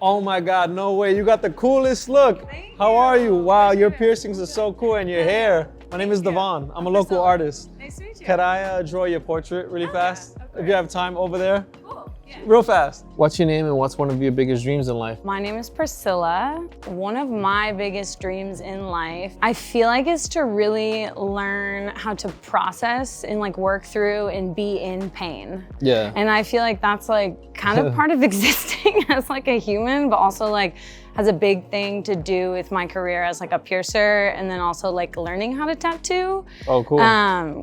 Oh my God, no way. You got the coolest look. How are you? Wow, your piercings are so cool and your hair. My name is Devon. I'm a local artist. Nice to meet you. Can I draw your portrait really fast? of If you have time over there? Cool. Yeah. Real fast. What's your name and what's one of your biggest dreams in life? My name is Priscilla. One of my biggest dreams in life, I feel like, is to really learn how to process and like work through and be in pain. Yeah. And I feel like that's like kind of part of existing as like a human, but also like has a big thing to do with my career as like a piercer, and then also like learning how to tattoo. Oh, cool.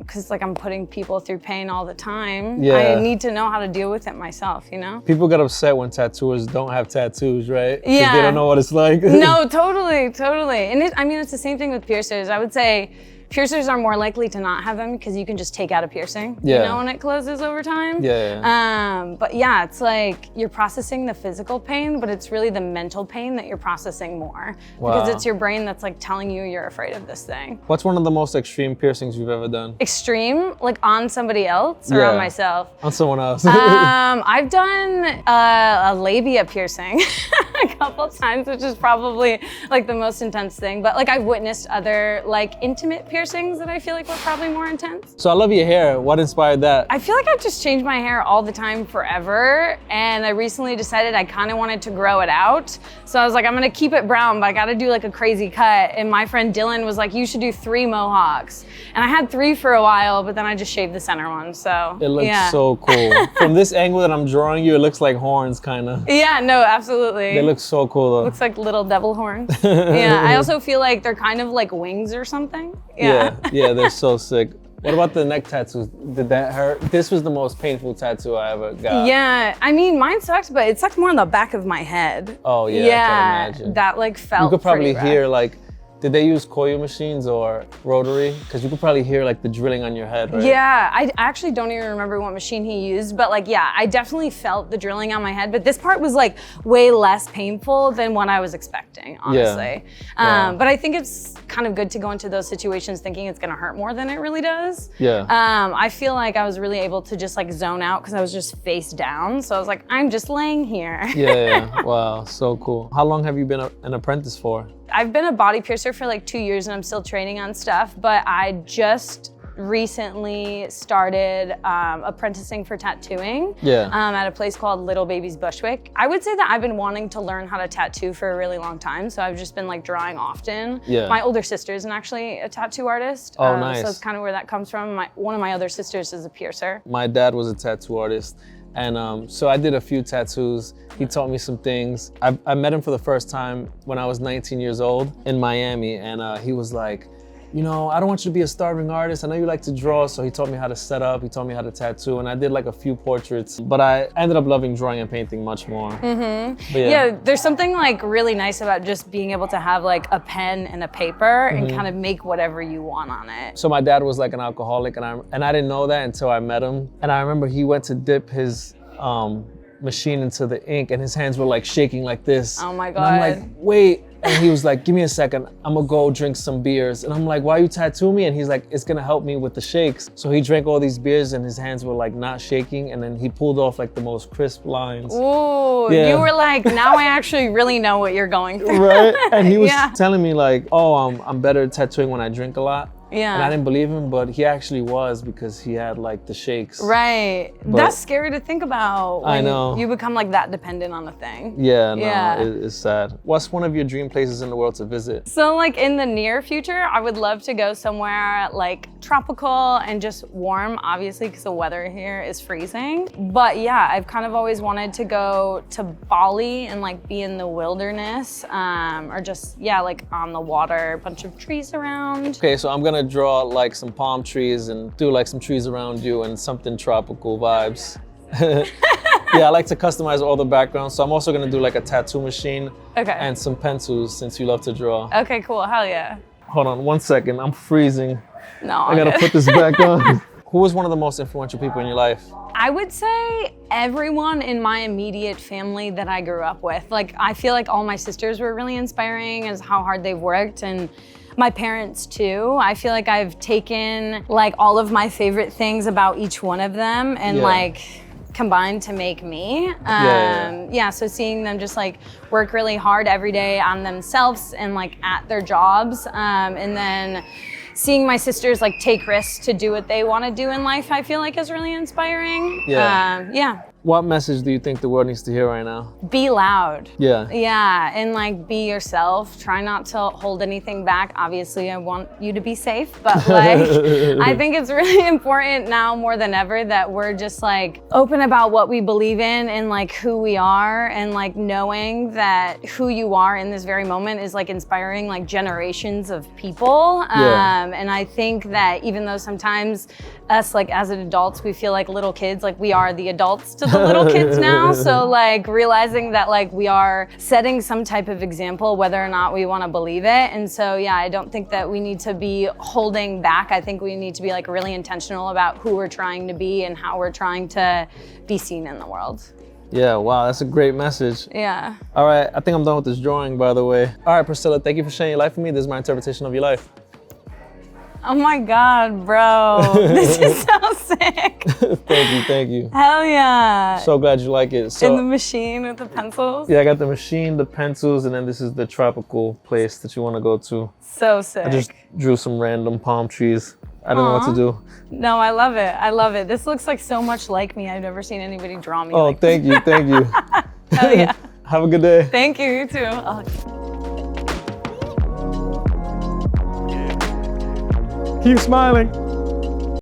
Cause like I'm putting people through pain all the time. Yeah. I need to know how to deal with it myself, you know? People get upset when tattooers don't have tattoos, right? 'Cause Yeah. they don't know what it's like. No, totally. And I mean, it's the same thing with piercers. I would say piercers are more likely to not have them because you can just take out a piercing, Yeah. you know, when it closes over time. Yeah. But yeah, it's like you're processing the physical pain, but it's really the mental pain that you're processing more because Wow. it's your brain that's like telling you you're afraid of this thing. What's one of the most extreme piercings you've ever done? Extreme, like on somebody else or on Yeah. myself? On someone else. I've done a labia piercing a couple times, which is probably like the most intense thing. But like I've witnessed other like intimate piercings that I feel like were probably more intense. So I love your hair. What inspired that? I feel like I've just changed my hair all the time forever. And I recently decided I kind of wanted to grow it out. So I was like, I'm gonna keep it brown, but I gotta do like a crazy cut. And my friend Dylan was like, you should do 3 mohawks. And I had 3 for a while, but then I just shaved the center one, so. It looks yeah. so cool. From this angle that I'm drawing you, it looks like horns, kind of. Yeah, no, absolutely. They look so cool, though. Looks like little devil horns. Yeah, I also feel like they're kind of like wings or something. Yeah, they're so sick. What about the neck tattoos? Did that hurt? This was the most painful tattoo I ever got. Yeah, I mean, mine sucked, but it sucked more on the back of my head. Oh, yeah, I can imagine. That like felt You could probably pretty rough. hear, like, did they use coil machines or rotary? Because you could probably hear, like, the drilling on your head, right? Yeah, I actually don't even remember what machine he used, but like, yeah, I definitely felt the drilling on my head, but this part was like way less painful than what I was expecting, honestly. Wow. But I think it's kind of good to go into those situations thinking it's gonna hurt more than it really does. Yeah. I feel like I was really able to just like zone out because I was just face down. So I was like, I'm just laying here. Yeah. Wow, so cool. How long have you been an apprentice for? I've been a body piercer for like 2 years and I'm still training on stuff, but I just recently started apprenticing for tattooing at a place called Little Babies Bushwick. I would say that I've been wanting to learn how to tattoo for a really long time, so I've just been like drawing often. Yeah. My older sister is actually a tattoo artist. Oh, nice. So that's kind of where that comes from. One of my other sisters is a piercer. My dad was a tattoo artist. And so I did a few tattoos. He taught me some things. I met him for the first time when I was 19 years old in Miami. And he was like, you know, I don't want you to be a starving artist. I know you like to draw. So he taught me how to set up. He taught me how to tattoo. And I did like a few portraits. But I ended up loving drawing and painting much more. Mm-hmm. But Yeah, there's something like really nice about just being able to have like a pen and a paper and kind of make whatever you want on it. So my dad was like an alcoholic, and I didn't know that until I met him. And I remember he went to dip his machine into the ink, and his hands were like shaking like this. Oh my And I'm God. like, wait. And he was like, give me a second. I'm gonna go drink some beers. And I'm like, why you tattoo me? And he's like, it's gonna help me with the shakes. So he drank all these beers and his hands were like not shaking. And then he pulled off like the most crisp lines. Ooh, Yeah. you were like, now I actually really know what you're going through. Right? And he was Yeah. telling me like, oh, I'm better at tattooing when I drink a lot. Yeah. And I didn't believe him, but he actually was, because he had like the shakes. Right. That's scary to think about. I when know. You become like that dependent on a thing. Yeah, no, Yeah. it's sad. What's one of your dream places in the world to visit? So like in the near future, I would love to go somewhere like tropical and just warm, obviously, because the weather here is freezing. But yeah, I've kind of always wanted to go to Bali and like be in the wilderness, or just, yeah, like on the water, a bunch of trees around. Okay, so I'm gonna draw like some palm trees and do like some trees around you and something tropical vibes. Yeah, I like to customize all the backgrounds. So I'm also gonna do like a tattoo machine Okay. and some pencils, since you love to draw. Okay, cool, hell yeah. Hold on 1 second, I'm freezing. No, I gotta put this back on. Who was one of the most influential people in your life? I would say everyone in my immediate family that I grew up with. Like, I feel like all my sisters were really inspiring as how hard they've worked, and my parents too. I feel like I've taken like all of my favorite things about each one of them and Yeah. like combined to make me. Yeah. So seeing them just like work really hard every day on themselves and like at their jobs, and then seeing my sisters like take risks to do what they want to do in life, I feel like is really inspiring. Yeah. What message do you think the world needs to hear right now? Be loud. Yeah. Yeah, and like be yourself. Try not to hold anything back. Obviously, I want you to be safe, but like I think it's really important now more than ever that we're just like open about what we believe in and like who we are, and like knowing that who you are in this very moment is like inspiring like generations of people. And I think that even though sometimes us like as adults we feel like little kids, like we are the adults to the little kids now. So like realizing that like we are setting some type of example whether or not we want to believe it. And so yeah, I don't think that we need to be holding back. I think we need to be like really intentional about who we're trying to be and how we're trying to be seen in the world. Yeah, wow, that's a great message. Yeah. All right, I think I'm done with this drawing, by the way. All right, Priscilla, thank you for sharing your life with me. This is my interpretation of your life. Oh my God, bro. This is so sick. Thank you. Hell yeah. So glad you like it. So, in the machine with the pencils? Yeah, I got the machine, the pencils, and then this is the tropical place that you want to go to. So sick. I just drew some random palm trees. I don't know what to do. No, I love it. I love it. This looks like so much like me. I've never seen anybody draw me like thank you. Hell yeah. Have a good day. Thank you, you too. Keep smiling.